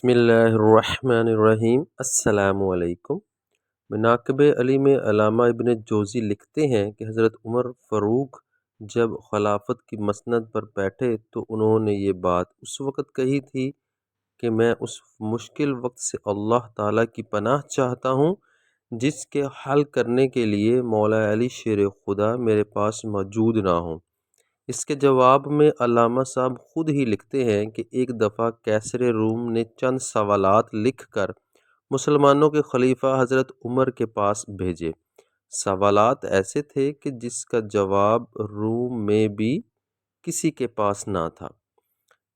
بسم اللہ الرحمن الرحیم۔ السلام علیکم۔ مناقب علی میں علامہ ابن جوزی لکھتے ہیں کہ حضرت عمر فاروق جب خلافت کی مسند پر بیٹھے تو انہوں نے یہ بات اس وقت کہی تھی کہ میں اس مشکل وقت سے اللہ تعالیٰ کی پناہ چاہتا ہوں جس کے حل کرنے کے لیے مولا علی شیر خدا میرے پاس موجود نہ ہوں۔ اس کے جواب میں علامہ صاحب خود ہی لکھتے ہیں کہ ایک دفعہ کیسر روم نے چند سوالات لکھ کر مسلمانوں کے خلیفہ حضرت عمر کے پاس بھیجے۔ سوالات ایسے تھے کہ جس کا جواب روم میں بھی کسی کے پاس نہ تھا۔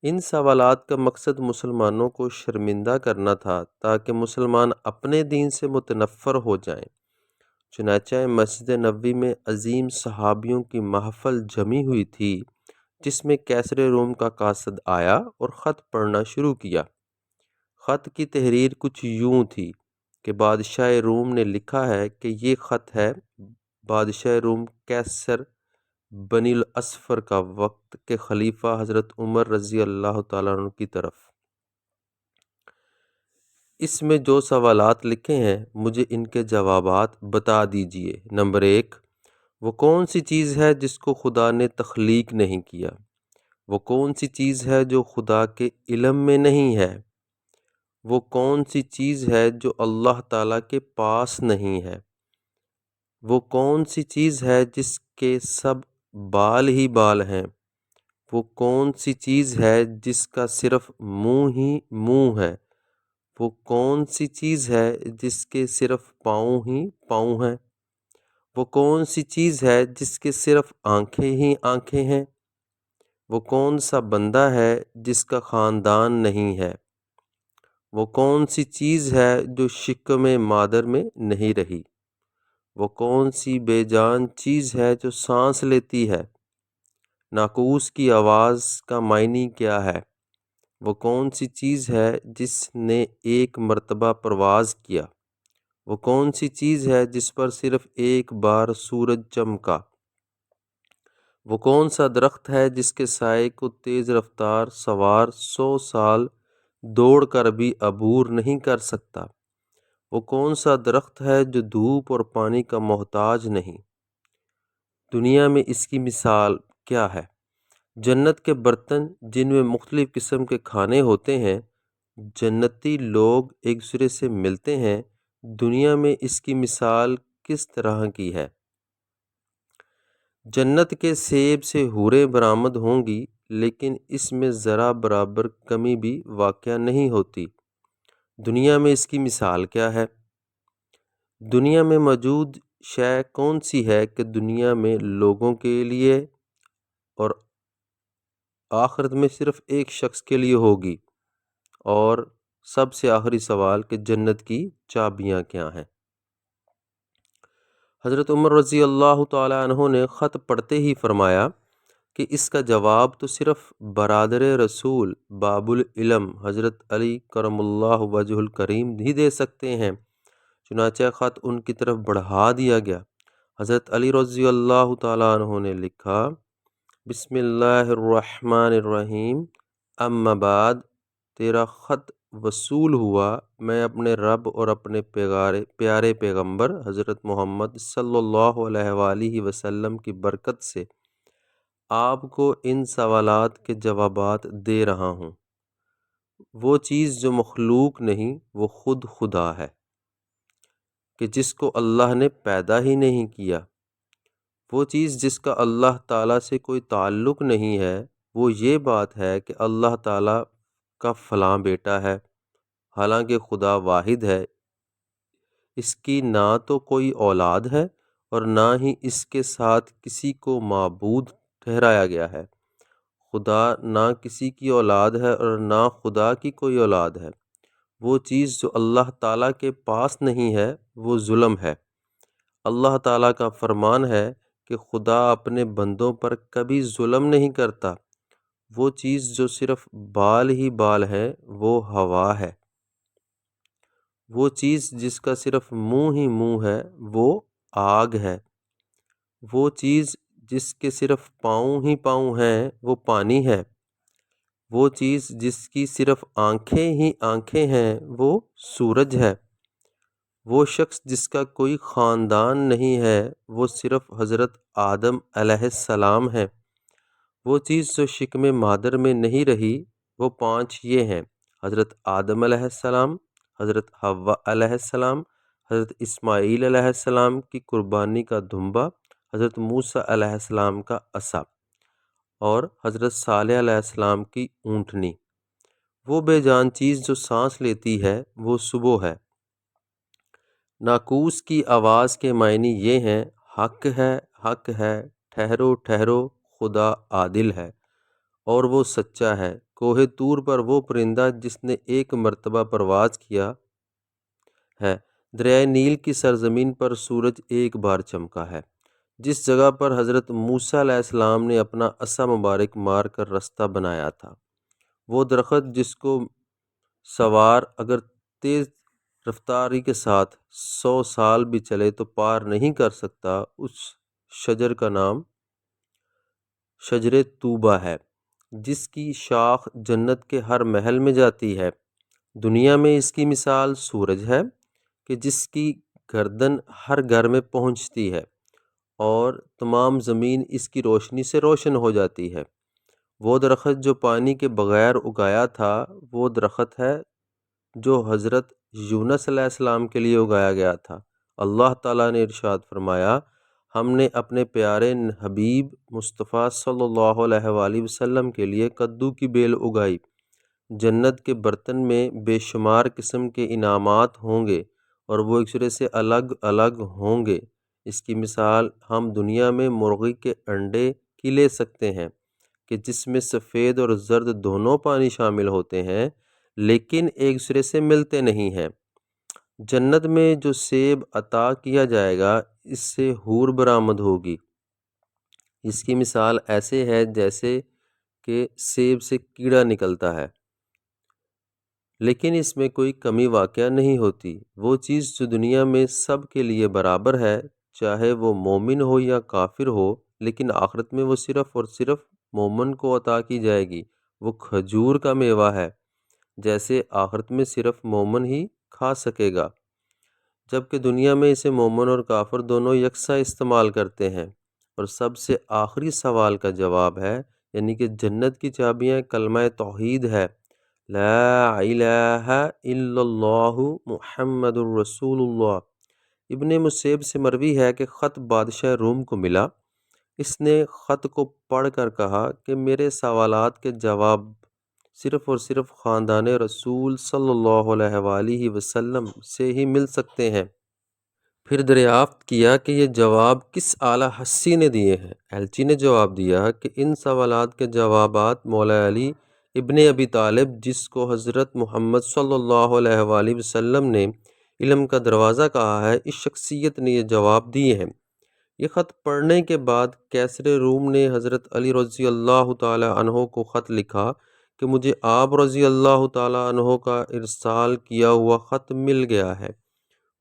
ان سوالات کا مقصد مسلمانوں کو شرمندہ کرنا تھا تاکہ مسلمان اپنے دین سے متنفر ہو جائیں۔ چنانچہ مسجد نبوی میں عظیم صحابیوں کی محفل جمی ہوئی تھی جس میں کیسر روم کا قاصد آیا اور خط پڑھنا شروع کیا۔ خط کی تحریر کچھ یوں تھی کہ بادشاہ روم نے لکھا ہے کہ یہ خط ہے بادشاہ روم کیسر بنی الاصفر کا وقت کے خلیفہ حضرت عمر رضی اللہ تعالیٰ عنہ کی طرف۔ اس میں جو سوالات لکھے ہیں مجھے ان کے جوابات بتا دیجئے۔ نمبر 1، وہ کون سی چیز ہے جس کو خدا نے تخلیق نہیں کیا؟ وہ کون سی چیز ہے جو خدا کے علم میں نہیں ہے؟ وہ کون سی چیز ہے جو اللہ تعالیٰ کے پاس نہیں ہے؟ وہ کون سی چیز ہے جس کے سب بال ہی بال ہیں؟ وہ کون سی چیز ہے جس کا صرف منہ ہی منہ ہے؟ وہ کون سی چیز ہے جس کے صرف پاؤں ہی پاؤں ہیں؟ وہ کون سی چیز ہے جس کے صرف آنکھیں ہی آنکھیں ہیں؟ وہ کون سا بندہ ہے جس کا خاندان نہیں ہے؟ وہ کون سی چیز ہے جو شکم مادر میں نہیں رہی؟ وہ کون سی بے جان چیز ہے جو سانس لیتی ہے؟ ناقوس کی آواز کا معنی کیا ہے؟ وہ کون سی چیز ہے جس نے ایک مرتبہ پرواز کیا؟ وہ کون سی چیز ہے جس پر صرف ایک بار سورج چمکا؟ وہ کون سا درخت ہے جس کے سائے کو تیز رفتار سوار 100 سال دوڑ کر بھی عبور نہیں کر سکتا؟ وہ کون سا درخت ہے جو دھوپ اور پانی کا محتاج نہیں؟ دنیا میں اس کی مثال کیا ہے؟ جنت کے برتن جن میں مختلف قسم کے کھانے ہوتے ہیں، جنتی لوگ ایک دوسرے سے ملتے ہیں، دنیا میں اس کی مثال کس طرح کی ہے؟ جنت کے سیب سے حوریں برآمد ہوں گی لیکن اس میں ذرا برابر کمی بھی واقع نہیں ہوتی۔ دنیا میں اس کی مثال کیا ہے؟ دنیا میں موجود شے کون سی ہے کہ دنیا میں لوگوں کے لیے اور آخرت میں صرف ایک شخص کے لیے ہوگی؟ اور سب سے آخری سوال کہ جنت کی چابیاں کیا ہیں؟ حضرت عمر رضی اللہ تعالیٰ عنہ نے خط پڑھتے ہی فرمایا کہ اس کا جواب تو صرف برادر رسول باب العلم حضرت علی کرم اللہ وجہ الکریم ہی دے سکتے ہیں۔ چنانچہ خط ان کی طرف بڑھا دیا گیا۔ حضرت علی رضی اللہ تعالیٰ عنہ نے لکھا، بسم اللہ الرحمن الرحیم، اما بعد، تیرا خط وصول ہوا۔ میں اپنے رب اور اپنے پیارے پیغمبر حضرت محمد صلی اللہ علیہ وآلہ وسلم کی برکت سے آپ کو ان سوالات کے جوابات دے رہا ہوں۔ وہ چیز جو مخلوق نہیں وہ خود خدا ہے کہ جس کو اللہ نے پیدا ہی نہیں کیا۔ وہ چیز جس کا اللہ تعالیٰ سے کوئی تعلق نہیں ہے وہ یہ بات ہے کہ اللہ تعالیٰ کا فلاں بیٹا ہے، حالانکہ خدا واحد ہے، اس کی نہ تو کوئی اولاد ہے اور نہ ہی اس کے ساتھ کسی کو معبود ٹھہرایا گیا ہے۔ خدا نہ کسی کی اولاد ہے اور نہ خدا کی کوئی اولاد ہے۔ وہ چیز جو اللہ تعالیٰ کے پاس نہیں ہے وہ ظلم ہے۔ اللہ تعالیٰ کا فرمان ہے کہ خدا اپنے بندوں پر کبھی ظلم نہیں کرتا۔ وہ چیز جو صرف بال ہی بال ہے وہ ہوا ہے۔ وہ چیز جس کا صرف منہ ہی منہ ہے وہ آگ ہے۔ وہ چیز جس کے صرف پاؤں ہی پاؤں ہیں وہ پانی ہے۔ وہ چیز جس کی صرف آنکھیں ہی آنکھیں ہیں وہ سورج ہے۔ وہ شخص جس کا کوئی خاندان نہیں ہے وہ صرف حضرت آدم علیہ السلام ہے۔ وہ چیز جو شکم مادر میں نہیں رہی وہ 5 یہ ہیں: حضرت آدم علیہ السلام، حضرت حوا علیہ السلام، حضرت اسماعیل علیہ السلام کی قربانی کا دھمبا، حضرت موسیٰ علیہ السلام کا عصا، اور حضرت صالح علیہ السلام کی اونٹنی۔ وہ بے جان چیز جو سانس لیتی ہے وہ صبح ہے۔ ناقوس کی آواز کے معنی یہ ہیں: حق ہے، حق ہے، ٹھہرو ٹھہرو، خدا عادل ہے اور وہ سچا ہے۔ کوہ طور پر وہ پرندہ جس نے ایک مرتبہ پرواز کیا ہے۔ دریائے نیل کی سرزمین پر سورج ایک بار چمکا ہے۔ جس جگہ پر حضرت موسیٰ علیہ السلام نے اپنا عصا مبارک مار کر رستہ بنایا تھا، وہ درخت جس کو سوار اگر تیز رفتاری کے ساتھ 100 سال بھی چلے تو پار نہیں کر سکتا، اس شجر کا نام شجر طوبہ ہے، جس کی شاخ جنت کے ہر محل میں جاتی ہے۔ دنیا میں اس کی مثال سورج ہے کہ جس کی گردن ہر گھر میں پہنچتی ہے اور تمام زمین اس کی روشنی سے روشن ہو جاتی ہے۔ وہ درخت جو پانی کے بغیر اگایا تھا وہ درخت ہے جو حضرت یونس علیہ السلام کے لیے اگایا گیا تھا۔ اللہ تعالیٰ نے ارشاد فرمایا: ہم نے اپنے پیارے حبیب مصطفیٰ صلی اللہ علیہ وآلہ وسلم کے لیے کدو کی بیل اگائی۔ جنت کے برتن میں بے شمار قسم کے انعامات ہوں گے اور وہ ایک دوسرے سے الگ الگ ہوں گے۔ اس کی مثال ہم دنیا میں مرغی کے انڈے کی لے سکتے ہیں کہ جس میں سفید اور زرد دونوں پانی شامل ہوتے ہیں لیکن ایک دوسرے سے ملتے نہیں ہیں۔ جنت میں جو سیب عطا کیا جائے گا اس سے حور برآمد ہوگی۔ اس کی مثال ایسے ہے جیسے کہ سیب سے کیڑا نکلتا ہے لیکن اس میں کوئی کمی واقع نہیں ہوتی۔ وہ چیز جو دنیا میں سب کے لیے برابر ہے، چاہے وہ مومن ہو یا کافر ہو، لیکن آخرت میں وہ صرف اور صرف مومن کو عطا کی جائے گی۔ وہ کھجور کا میوہ ہے، جیسے آخرت میں صرف مومن ہی کھا سکے گا، جبکہ دنیا میں اسے مومن اور کافر دونوں یکساں استعمال کرتے ہیں۔ اور سب سے آخری سوال کا جواب ہے، یعنی کہ جنت کی چابیاں کلمہ توحید ہے، لا الہ الا اللہ محمد الرسول اللہ۔ ابن مسیب سے مروی ہے کہ خط بادشاہ روم کو ملا۔ اس نے خط کو پڑھ کر کہا کہ میرے سوالات کے جواب صرف اور صرف خاندان رسول صلی اللہ علیہ وآلہ وسلم سے ہی مل سکتے ہیں۔ پھر دریافت کیا کہ یہ جواب کس اعلیٰ ہستی نے دیے ہیں۔ ایلچی نے جواب دیا کہ ان سوالات کے جوابات مولا علی ابن ابی طالب، جس کو حضرت محمد صلی اللہ علیہ وآلہ وسلم نے علم کا دروازہ کہا ہے، اس شخصیت نے یہ جواب دیے ہیں۔ یہ خط پڑھنے کے بعد کیسر روم نے حضرت علی رضی اللہ تعالی عنہ کو خط لکھا کہ مجھے آپ رضی اللہ تعالی عنہ کا ارسال کیا ہوا خط مل گیا ہے۔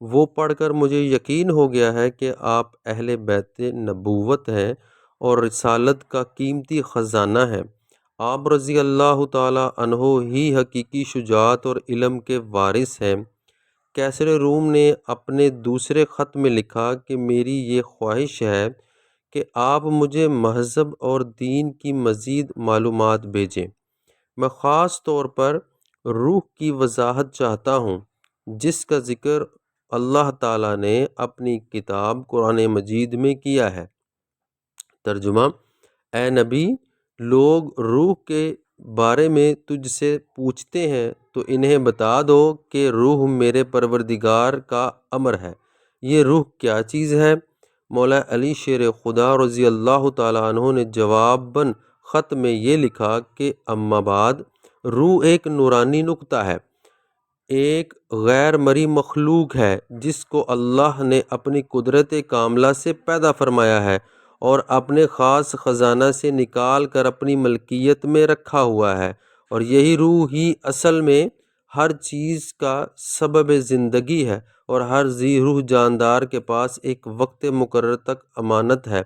وہ پڑھ کر مجھے یقین ہو گیا ہے کہ آپ اہل بیت نبوت ہیں اور رسالت کا قیمتی خزانہ ہیں۔ آپ رضی اللہ تعالی عنہ ہی حقیقی شجاعت اور علم کے وارث ہیں۔ کیسر روم نے اپنے دوسرے خط میں لکھا کہ میری یہ خواہش ہے کہ آپ مجھے مذہب اور دین کی مزید معلومات بھیجیں۔ میں خاص طور پر روح کی وضاحت چاہتا ہوں جس کا ذکر اللہ تعالیٰ نے اپنی کتاب قرآن مجید میں کیا ہے۔ ترجمہ: اے نبی، لوگ روح کے بارے میں تجھ سے پوچھتے ہیں تو انہیں بتا دو کہ روح میرے پروردگار کا امر ہے۔ یہ روح کیا چیز ہے؟ مولا علی شیر خدا رضی اللہ تعالیٰ عنہ نے جواباً خط میں یہ لکھا کہ اما بعد، روح ایک نورانی نقطہ ہے، ایک غیر مرئی مخلوق ہے جس کو اللہ نے اپنی قدرت کاملہ سے پیدا فرمایا ہے اور اپنے خاص خزانہ سے نکال کر اپنی ملکیت میں رکھا ہوا ہے، اور یہی روح ہی اصل میں ہر چیز کا سبب زندگی ہے اور ہر ذی روح جاندار کے پاس ایک وقت مقرر تک امانت ہے۔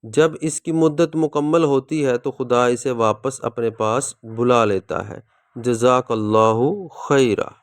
جب اس کی مدت مکمل ہوتی ہے تو خدا اسے واپس اپنے پاس بلا لیتا ہے۔ جزاک اللہ خیرہ۔